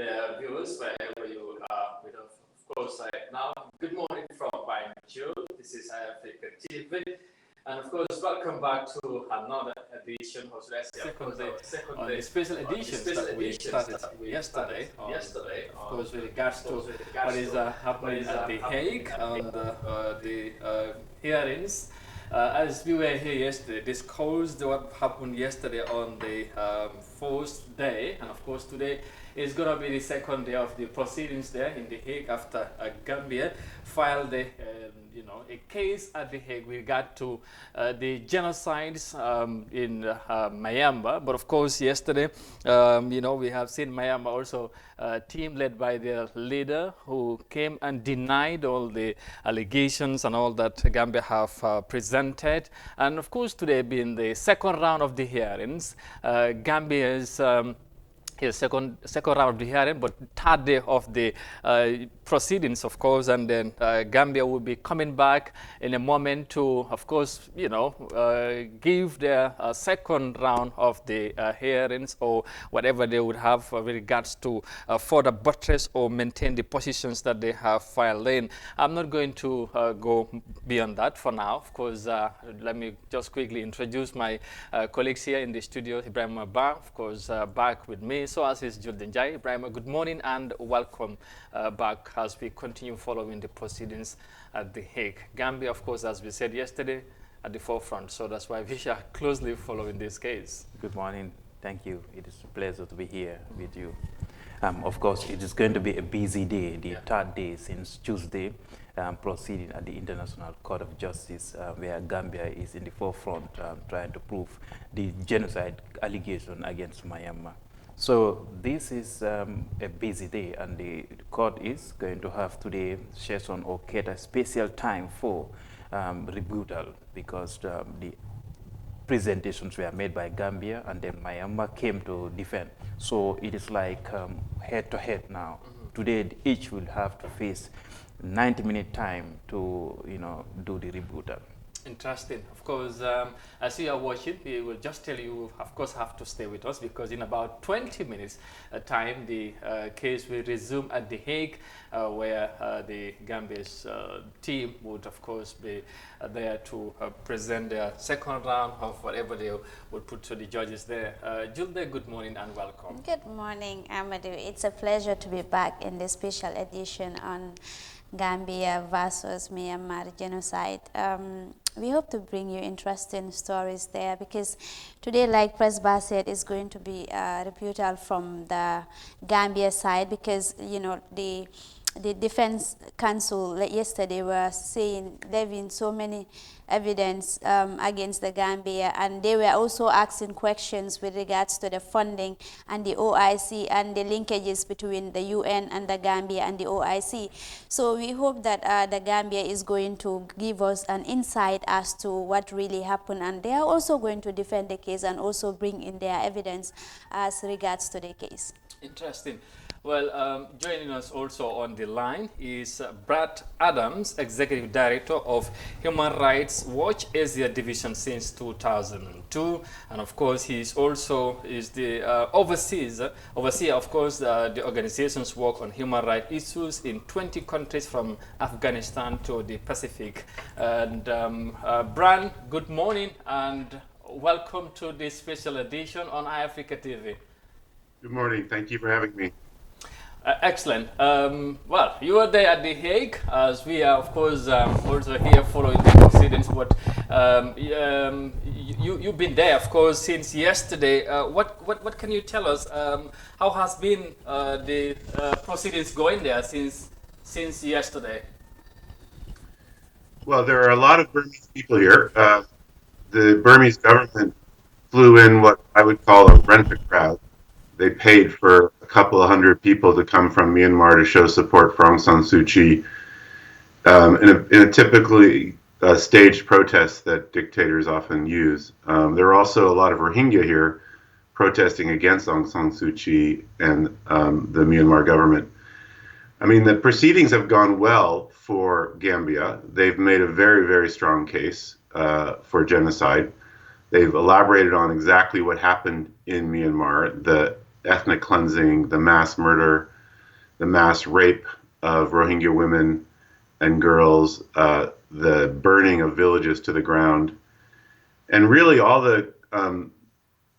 the viewers wherever you are with us, of course, right now. Good morning from Banjul. This is Africa TV. And of course, welcome back to another edition, or should I say, second day, special editions that we started yesterday. Of course, with regards to what is happening at The Hague on the hearings. As we were here yesterday, discussed what happened yesterday on the first day, and of course today is going to be the second day of the proceedings there in The Hague after Gambia filed a case at The Hague with regard to the genocides in Myanmar. But of course, yesterday, we have seen Myanmar also a team led by their leader who came and denied all the allegations and all that Gambia have presented. And of course, today being the second round of the hearings, Gambia's second round of the hearing, but third day of the proceedings, of course, and then Gambia will be coming back in a moment to, of course, give their second round of the hearings or whatever they would have with regards to further buttress or maintain the positions that they have filed in. I'm not going to go beyond that for now. Of course, let me just quickly introduce my colleagues here in the studio. Ibrahim Abba, of course, back with me. So as is Jordan Jai. Ibrahim, good morning and welcome back as we continue following the proceedings at The Hague. Gambia, of course, as we said yesterday, at the forefront. So that's why we are closely following this case. Good morning. Thank you. It is a pleasure to be here with you. Of course, it is going to be a busy day, the third day since Tuesday, proceeding at the International Court of Justice, where Gambia is in the forefront trying to prove the genocide allegation against Myanmar. So this is a busy day, and the court is going to have today session or cater special time for rebuttal, because the presentations were made by Gambia and then Myanmar came to defend. So it is like head to head now. Today each will have to face 90-minute time to do the rebuttal. Interesting. Of course, as you are watching, we will just tell you, of course, have to stay with us, because in about 20 minutes time, the case will resume at The Hague, where the Gambia's team would, of course, be there to present their second round of whatever they would put to the judges there. Julde, good morning and welcome. Good morning, Amadou. It's a pleasure to be back in this special edition on Gambia versus Myanmar genocide. We hope to bring you interesting stories there, because today, like Presba said, is going to be a rebuttal from the Gambia side, because the defense counsel yesterday were saying there have been so many evidence against the Gambia, and they were also asking questions with regards to the funding and the OIC and the linkages between the UN and the Gambia and the OIC. So we hope that the Gambia is going to give us an insight as to what really happened, and they are also going to defend the case and also bring in their evidence as regards to the case. Interesting. Well, joining us also on the line is Brad Adams, Executive Director of Human Rights Watch Asia Division since 2002, and of course he is also the overseer, of course, the organization's work on human rights issues in 20 countries from Afghanistan to the Pacific. And Brad, good morning and welcome to this special edition on iAfrica TV. Good morning. Thank you for having me. Excellent. Well, you are there at The Hague, as we are, of course, also here following the proceedings. But you've been there, of course, since yesterday. What can you tell us? How has been the proceedings going there since yesterday? Well, there are a lot of Burmese people here. The Burmese government flew in what I would call a rent-a-crowd. They paid for a couple of hundred people to come from Myanmar to show support for Aung San Suu Kyi in a typically staged protest that dictators often use. There are also a lot of Rohingya here protesting against Aung San Suu Kyi and the Myanmar government. I mean, the proceedings have gone well for Gambia. They've made a very, very strong case for genocide. They've elaborated on exactly what happened in Myanmar, the ethnic cleansing, the mass murder, the mass rape of Rohingya women and girls, the burning of villages to the ground. And really all the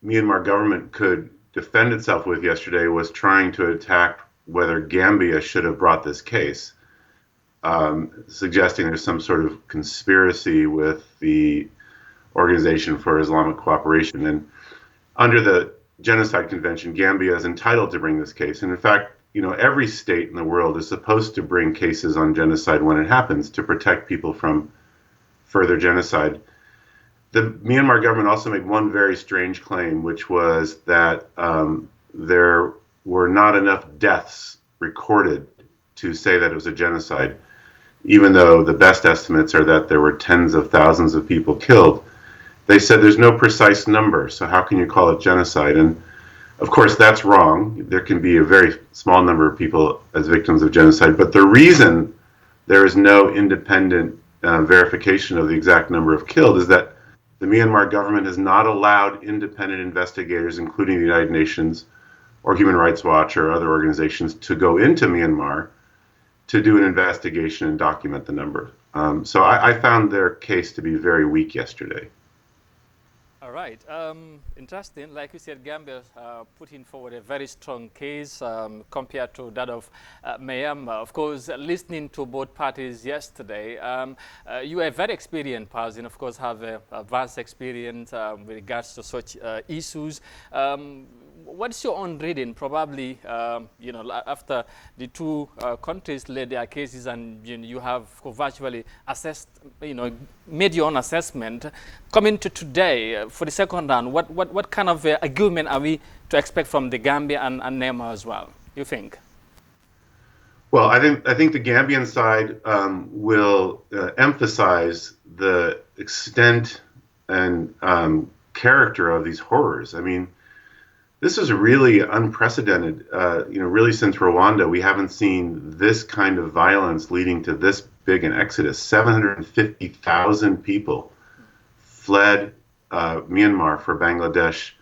Myanmar government could defend itself with yesterday was trying to attack whether Gambia should have brought this case, suggesting there's some sort of conspiracy with the Organization for Islamic Cooperation. And under the Genocide Convention, Gambia is entitled to bring this case. And in fact, every state in the world is supposed to bring cases on genocide when it happens to protect people from further genocide. The Myanmar government also made one very strange claim, which was that there were not enough deaths recorded to say that it was a genocide, even though the best estimates are that there were tens of thousands of people killed. They said there's no precise number, so how can you call it genocide? And of course, that's wrong. There can be a very small number of people as victims of genocide, but the reason there is no independent verification of the exact number of killed is that the Myanmar government has not allowed independent investigators, including the United Nations or Human Rights Watch or other organizations, to go into Myanmar to do an investigation and document the number. So I found their case to be very weak yesterday. All right. Interesting. Like you said, Gambia putting forward a very strong case compared to that of Myanmar. Of course, listening to both parties yesterday, you are a very experienced person, of course, have a vast experience with regards to such issues. What's your own reading? Probably, after the two countries laid their cases and you have virtually assessed, made your own assessment. Coming to today for the second round, what kind of argument are we to expect from the Gambia and Myanmar as well, you think? Well, I think the Gambian side will emphasize the extent and character of these horrors. I mean, this is really unprecedented. Really since Rwanda, we haven't seen this kind of violence leading to this big an exodus. 750,000 people fled Myanmar for Bangladesh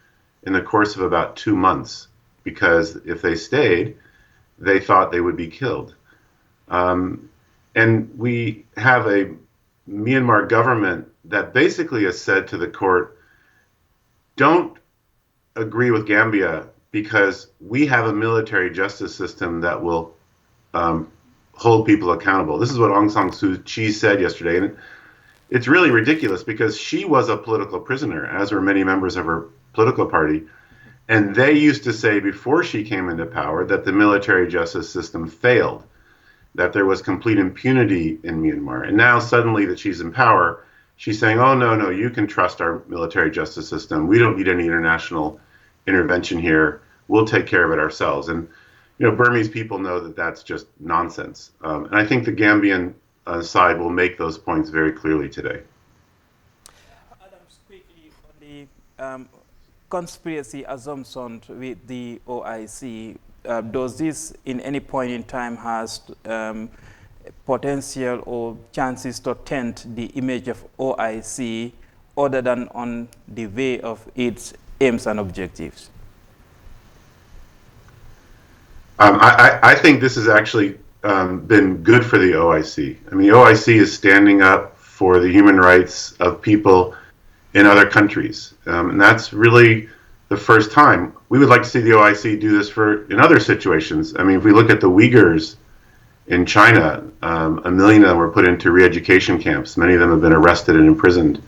in the course of about 2 months, because if they stayed, they thought they would be killed. And we have a Myanmar government that basically has said to the court, don't agree with Gambia because we have a military justice system that will hold people accountable. This is what Aung San Suu Kyi said yesterday, and it's really ridiculous because she was a political prisoner, as were many members of her political party, and they used to say before she came into power that the military justice system failed, that there was complete impunity in Myanmar, and now suddenly that she's in power, she's saying, oh, no, you can trust our military justice system. We don't need any international intervention here. We'll take care of it ourselves. And, Burmese people know that that's just nonsense. And I think the Gambian side will make those points very clearly today. Adams, quickly on the conspiracy assumption with the OIC, does this in any point in time has potential or chances to taint the image of OIC other than on the way of its aims and objectives? I think this has actually been good for the OIC. I mean, the OIC is standing up for the human rights of people in other countries. And that's really the first time. We would like to see the OIC do this in other situations. I mean, if we look at the Uyghurs in China, 1 million of them were put into re-education camps. Many of them have been arrested and imprisoned.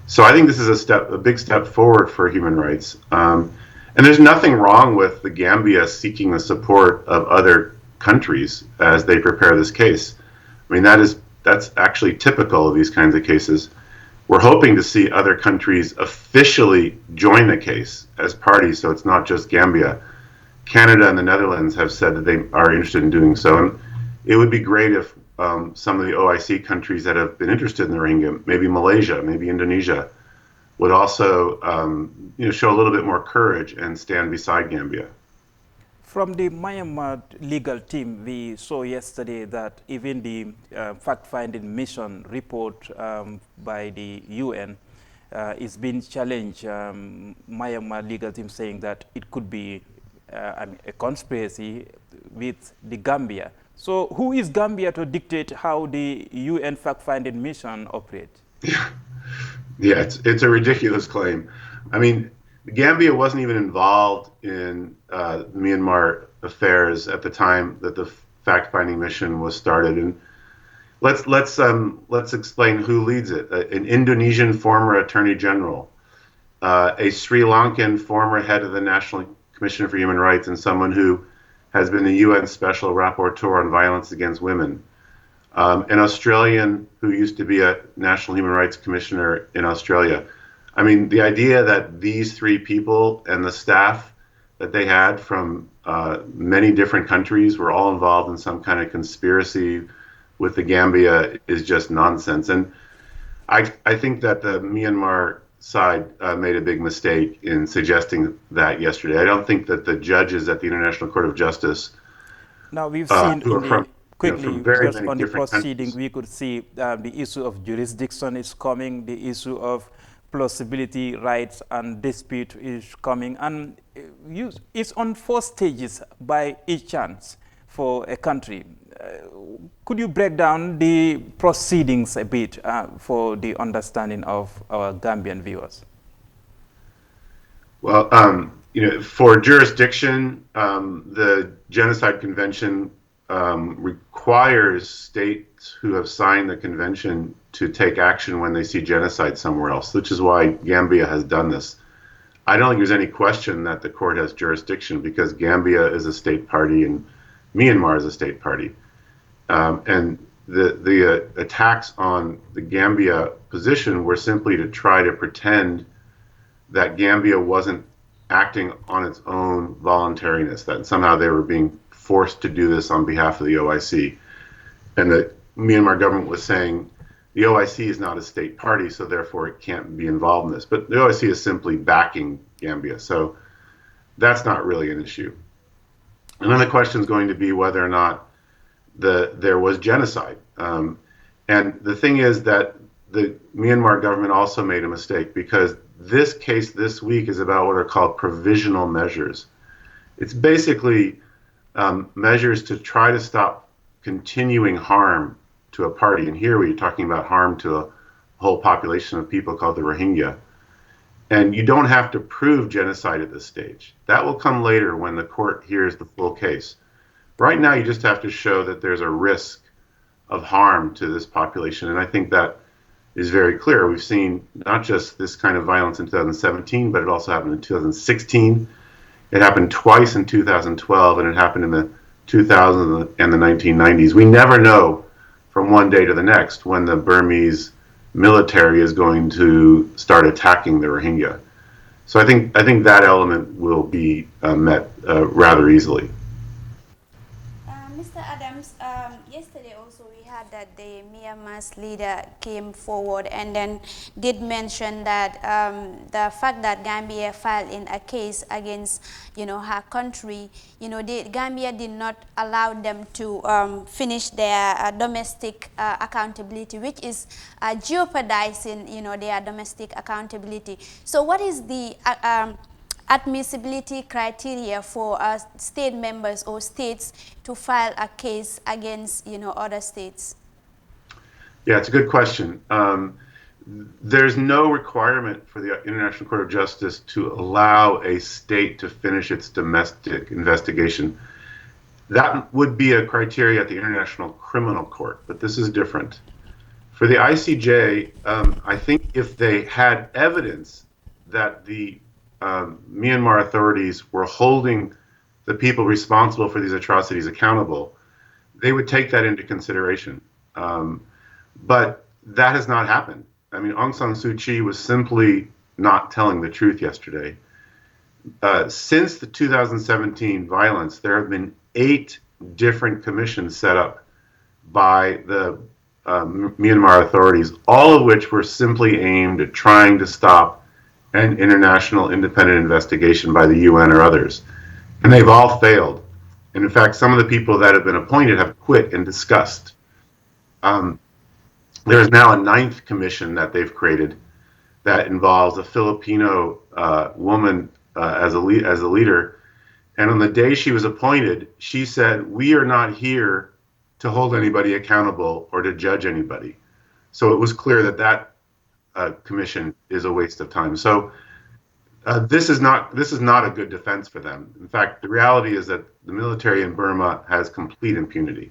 So I think this is a big step forward for human rights. And there's nothing wrong with the Gambia seeking the support of other countries as they prepare this case. I mean, that's actually typical of these kinds of cases. We're hoping to see other countries officially join the case as parties, so it's not just Gambia. Canada and the Netherlands have said that they are interested in doing so. And it would be great if some of the OIC countries that have been interested in the Rohingya, maybe Malaysia, maybe Indonesia, would also show a little bit more courage and stand beside Gambia. From the Myanmar legal team, we saw yesterday that even the fact-finding mission report by the UN is being challenged. Myanmar legal team saying that it could be a conspiracy with the Gambia. So who is Gambia to dictate how the UN fact-finding mission operates? Yeah, it's a ridiculous claim. I mean, Gambia wasn't even involved in Myanmar affairs at the time that the fact-finding mission was started. And let's explain who leads it. An Indonesian former Attorney General, a Sri Lankan former head of the National Commission for Human Rights, and someone who has been the UN Special Rapporteur on Violence Against Women. An Australian who used to be a National Human Rights Commissioner in Australia. I mean, the idea that these three people and the staff that they had from many different countries were all involved in some kind of conspiracy with the Gambia is just nonsense. And I think that the Myanmar side made a big mistake in suggesting that yesterday. I don't think that the judges at the International Court of Justice, now we've seen who are from quickly, very just many on the different proceeding, countries. we could see the issue of jurisdiction is coming, the issue of plausibility rights and dispute is coming, and it's on 4 stages by each chance for a country. Could you break down the proceedings a bit for the understanding of our Gambian viewers? Well, for jurisdiction, the Genocide Convention requires states who have signed the convention to take action when they see genocide somewhere else, which is why Gambia has done this. I don't think there's any question that the court has jurisdiction because Gambia is a state party and Myanmar is a state party. And the attacks on the Gambia position were simply to try to pretend that Gambia wasn't acting on its own voluntariness, that somehow they were being forced to do this on behalf of the OIC. And the Myanmar government was saying the OIC is not a state party, so therefore it can't be involved in this. But the OIC is simply backing Gambia, so that's not really an issue. And then the question is going to be whether or not there was genocide. And the thing is that the Myanmar government also made a mistake because this case this week is about what are called provisional measures. It's basically measures to try to stop continuing harm to a party. And here we're talking about harm to a whole population of people called the Rohingya. And you don't have to prove genocide at this stage. That will come later when the court hears the full case. Right now, you just have to show that there's a risk of harm to this population. And I think that is very clear. We've seen not just this kind of violence in 2017, but it also happened in 2016. It happened twice in 2012, and it happened in the 2000s and the 1990s. We never know from one day to the next when the Burmese military is going to start attacking the Rohingya. So I think that element will be met rather easily. Mr. Adams, yesterday also we heard that the Myanmar's leader came forward and then did mention that the fact that Gambia filed in a case against, her country, the Gambia did not allow them to finish their domestic accountability, which is jeopardizing, their domestic accountability. So what is the admissibility criteria for state members or states to file a case against, other states? Yeah, it's a good question. There's no requirement for the International Court of Justice to allow a state to finish its domestic investigation. That would be a criteria at the International Criminal Court, but this is different. For the ICJ, I think if they had evidence that the Myanmar authorities were holding the people responsible for these atrocities accountable, they would take that into consideration. But that has not happened. I mean, Aung San Suu Kyi was simply not telling the truth yesterday. Since the 2017 violence, there have been 8 different commissions set up by the Myanmar authorities, all of which were simply aimed at trying to stop an international independent investigation by the UN or others. And they've all failed. And in fact, some of the people that have been appointed have quit in disgust. There is now a 9th commission that they've created that involves a Filipino woman as a leader. And on the day she was appointed, she said, "We are not here to hold anybody accountable or to judge anybody." So it was clear that that commission is a waste of time. So this is not a good defense for them. In fact, the reality is that the military in Burma has complete impunity.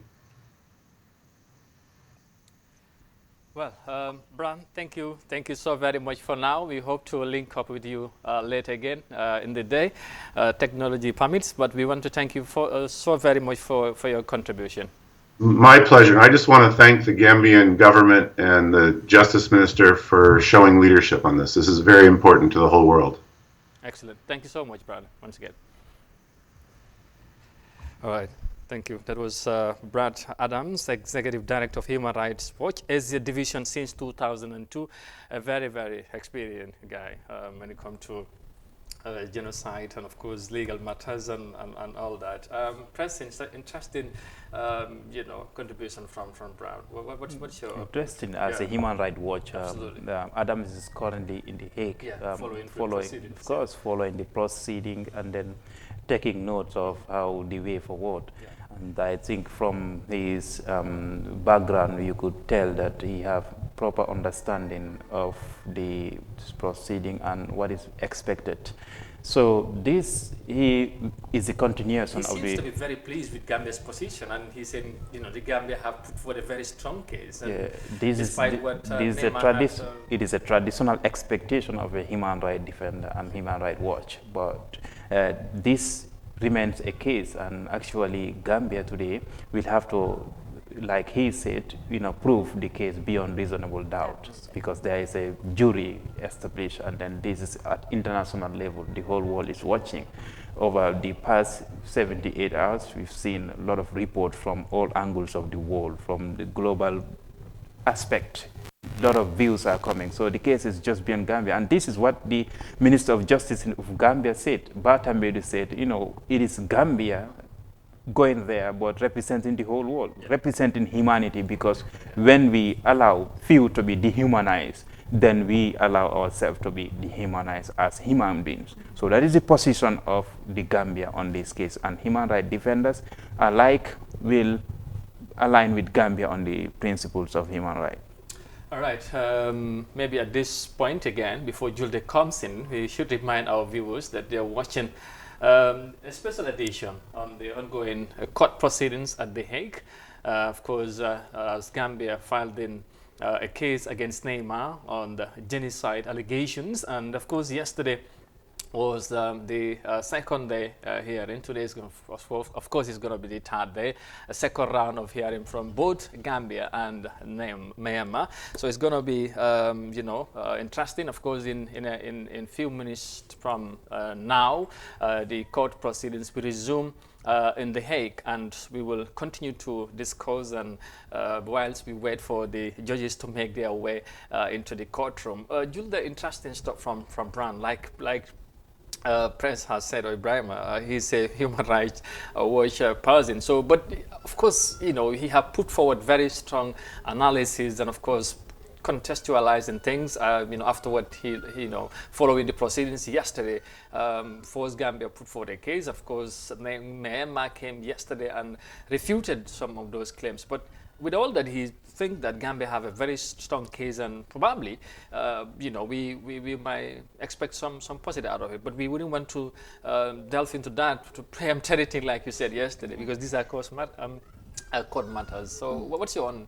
Well, Brian, thank you so very much for now. We hope to link up with you later again in the day. Technology permits, but we want to thank you for so very much for your contribution. My pleasure. I just want to thank the Gambian government and the Justice Minister for showing leadership on this. This is very important to the whole world. Excellent. Thank you so much, Brad, once again. All right. Thank you. That was Brad Adams, Executive Director of Human Rights Watch, Asia Division since 2002. A very, very experienced guy when it comes to genocide and, of course, legal matters and all that. Press, interesting, contribution from Brad. What's your interesting as a Human Rights Watch? Adams is currently in the Hague, following the proceeding and then taking notes of how the way forward. Yeah. And I think from his background, you could tell that he have proper understanding of the proceeding and what is expected. So this he is a continuation of the. He seems to be very pleased with Gambia's position, and he said, the Gambia have put forward a very strong case. And it is a traditional expectation of a human rights defender and human rights watch, but this remains a case, and actually Gambia today will have to, like he said, prove the case beyond reasonable doubt, because there is a jury established, and then this is at international level. The whole world is watching. Over the past 78 hours, we've seen a lot of reports from all angles of the world, from the global aspect. A lot of views are coming. So the case is just beyond Gambia. And this is what the Minister of Justice of Gambia said. Batambedu said, it is Gambia going there, but representing the whole world, representing humanity, because when we allow few to be dehumanized, then we allow ourselves to be dehumanized as human beings. So that is the position of the Gambia on this case. And human rights defenders alike will align with Gambia on the principles of human rights. All right, maybe at this point again, before Julde comes in, we should remind our viewers that they're watching a special edition on the ongoing court proceedings at The Hague. Of course, as Gambia filed in a case against Myanmar on the genocide allegations, and of course yesterday was the second day hearing. Today is going to, of course, it's going to be the third day, a second round of hearing from both Gambia and Myanmar. So it's going to be, interesting. Of course, in few minutes from now, the court proceedings will resume in The Hague, and we will continue to discuss and whilst we wait for the judges to make their way into the courtroom. Jules, the interesting stuff from Brown, like Press has said, or Ibrahim, he's a human rights watch person. So, but of course, he have put forward very strong analysis and, of course, contextualizing things. After what he following the proceedings yesterday, Force Gambia put forward a case. Of course, Myanmar came yesterday and refuted some of those claims. But with all that, he think that Gambia have a very strong case, and probably, we might expect some positive out of it. But we wouldn't want to delve into that, to preempt anything like you said yesterday, because these are court matters. So, what's your own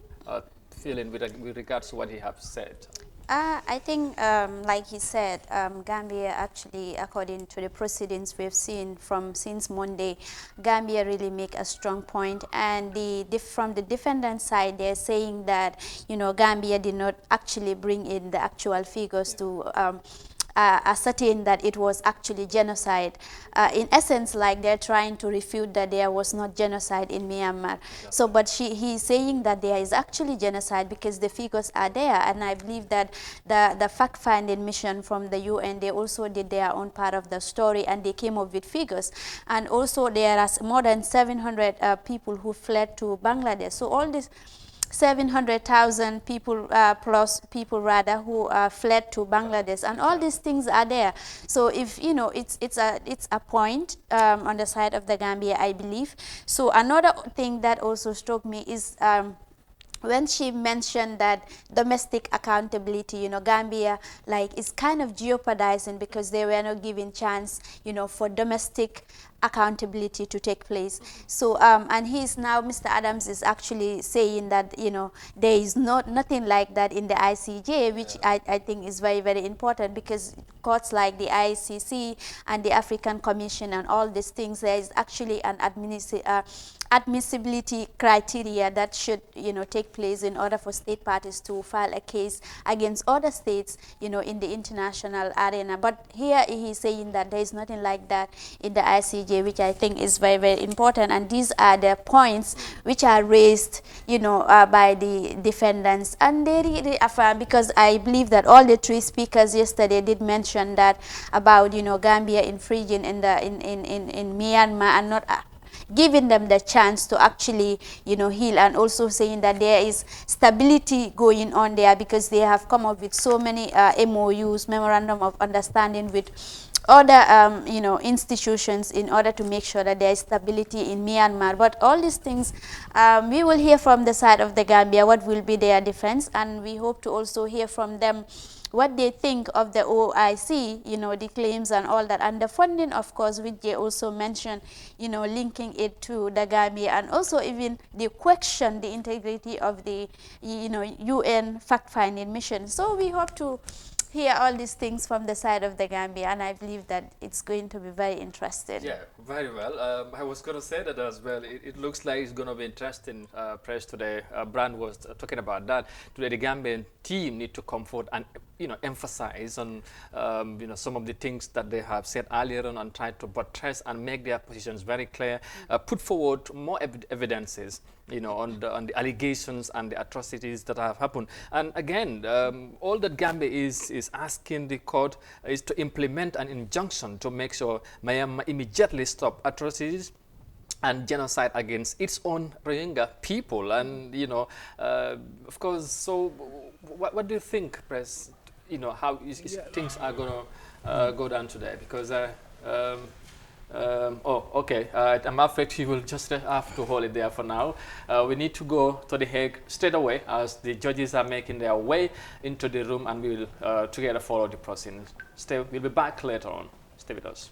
feeling with regards to what he have said? I think, like he said, Gambia actually, according to the proceedings we've seen since Monday, Gambia really make a strong point. And from the defendant side, they're saying that, Gambia did not actually bring in the actual figures to ascertain that it was actually genocide. In essence, like they're trying to refute that there was not genocide in Myanmar. So, but he's saying that there is actually genocide because the figures are there. And I believe that the fact-finding mission from the UN, they also did their own part of the story, and they came up with figures. And also there are more than 700 people who fled to Bangladesh. So all this 700,000 people plus people rather who fled to Bangladesh, and all these things are there. So if you know, it's a point on the side of the Gambia, I believe. So another thing that also struck me is when she mentioned that domestic accountability, you know, Gambia like is kind of jeopardizing because they were not given chance, you know, for domestic accountability to take place. So and he's now, Mr. Adams is actually saying that, you know, there is nothing like that in the ICJ, which I think is very, very important, because courts like the ICC and the African Commission and all these things, there is actually an admissibility criteria that should, you know, take place in order for state parties to file a case against other states, you know, in the international arena. But here he's saying that there is nothing like that in the ICJ, which I think is very, very important. And these are the points which are raised, you know, by the defendants, and they really affirm, because I believe that all the three speakers yesterday did mention that about, you know, Gambia infringing in Myanmar and not giving them the chance to actually, you know, heal, and also saying that there is stability going on there because they have come up with so many MOUs, memorandum of understanding, with other you know, institutions in order to make sure that there is stability in Myanmar. But all these things, we will hear from the side of the Gambia what will be their defense, and we hope to also hear from them what they think of the OIC, you know, the claims and all that, and the funding, of course, which they also mentioned, you know, linking it to the Gambia, and also even the question, the integrity of the, you know, UN fact-finding mission. So we hope to hear all these things from the side of the Gambia, and I believe that it's going to be very interesting. Yeah, very well. I was going to say that as well. It looks like it's going to be interesting, press today. Brand was talking about that. Today, the Gambian team need to comfort and, you know, emphasize on, you know, some of the things that they have said earlier on, and try to buttress and make their positions very clear, put forward more evidences, you know, on the allegations and the atrocities that have happened. And again, all that Gambia is asking the court is to implement an injunction to make sure Myanmar immediately stop atrocities and genocide against its own Rohingya people. And, you know, of course, so what do you think, Press, you know, how things are going to go down today? Because oh, okay. I'm afraid you will just have to hold it there for now. We need to go to The Hague straight away as the judges are making their way into the room, and we will together follow the proceedings. We'll be back later on. Stay with us.